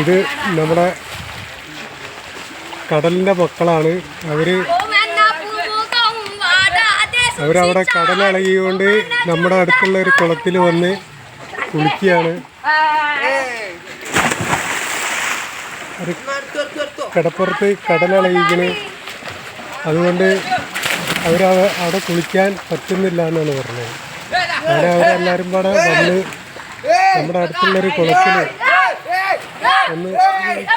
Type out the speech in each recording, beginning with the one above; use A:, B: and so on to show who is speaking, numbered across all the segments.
A: ഇത് നമ്മുടെ കടലിൻ്റെ മക്കളാണ്. അവരവിടെ കടലിളകിക്കൊണ്ട് നമ്മുടെ അടുത്തുള്ള ഒരു കുളത്തിൽ വന്ന് കുളിക്കുകയാണ്. കടപ്പുറത്ത് കടലിളകിക്കണ്, അതുകൊണ്ട് അവിടെ കുളിക്കാൻ പറ്റുന്നില്ല എന്നാണ് പറഞ്ഞത്. അങ്ങനെ അവരെല്ലാവരും കൂടെ വന്ന് നമ്മുടെ അടുത്തുള്ളൊരു കുളത്തിൽ ഒന്ന്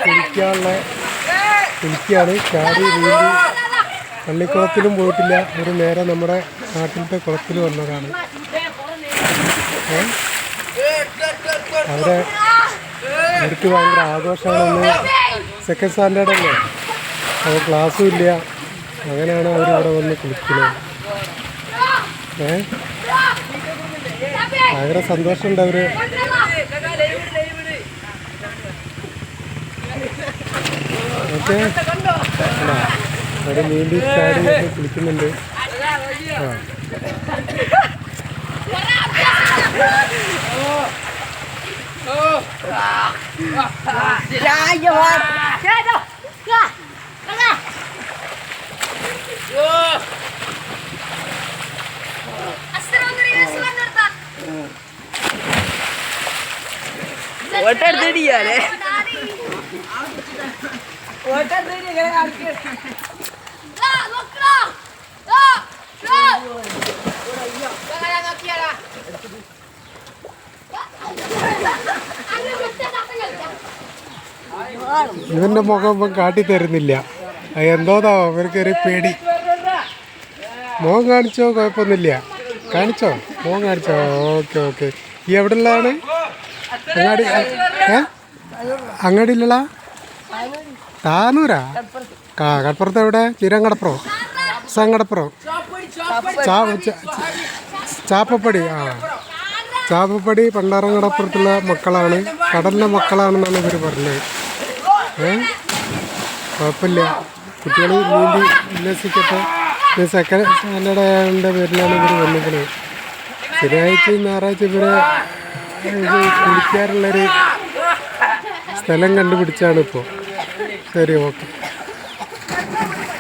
A: കുളിക്കുകയാണ്. ചാടി നീന്തി പള്ളിക്കുളത്തിലും പോയിട്ടില്ല, ഒരു നേരെ നമ്മുടെ നാട്ടിലത്തെ കുളത്തിൽ വന്നതാണ്. അവർക്ക് ഭയങ്കര ആഘോഷമാണെന്ന്. സെക്കൻഡ് സ്റ്റാൻഡേർഡ് അല്ലേ, അപ്പോൾ ക്ലാസ്സും ഇല്ല. അങ്ങനെയാണ് അവരിവിടെ വന്ന് കുളിക്കുന്നത്. ഭയങ്കര സന്തോഷമുണ്ട് അവർ. ഓക്കെ, അവർ നീന്തി ചാടി കുളിക്കുന്നുണ്ട്.
B: ഓട്ടെടുത്തിടിയാലേ
A: ഇവന്റെ മുഖം ഇപ്പം കാട്ടിത്തരുന്നില്ല. എന്തോന്നാ അവർക്കൊരു പേടി. മുഖം കാണിച്ചോ, കുഴപ്പമൊന്നുമില്ല. കാണിച്ചോ, മുഖം കാണിച്ചോ. Okay okay. ഈ എവിടെ ഉള്ളതാണ്? അങ്ങാടി അങ്ങാടിയിലുള്ള താനൂരാ? കടപ്പുറത്ത് എവിടെ? ചിരങ്കടപ്പുറം, സങ്കടപ്പുറം, ചാപ്പപ്പടി. ചാപ്പപ്പടി പണ്ടാറങ്കടപ്പുറത്തുള്ള മക്കളാണ്, കടലിലെ മക്കളാണെന്നാണ് ഇവർ പറഞ്ഞത്. കുഴപ്പമില്ല, കുട്ടികൾ നീന്തി ഉല്ലസിക്കട്ടെ. സെക്കൻഡ് സ്റ്റാൻഡേർഡിൻ്റെ പേരിലാണ് ഇവർ വന്നിരിക്കുന്നത്. ശനിയാഴ്ചയും ഞായറാഴ്ച ഇവരെ കുളിക്കാറുള്ളൊരു സ്ഥലം കണ്ടുപിടിച്ചാണ് ഇപ്പോൾ. ശരി, ഓക്കെ.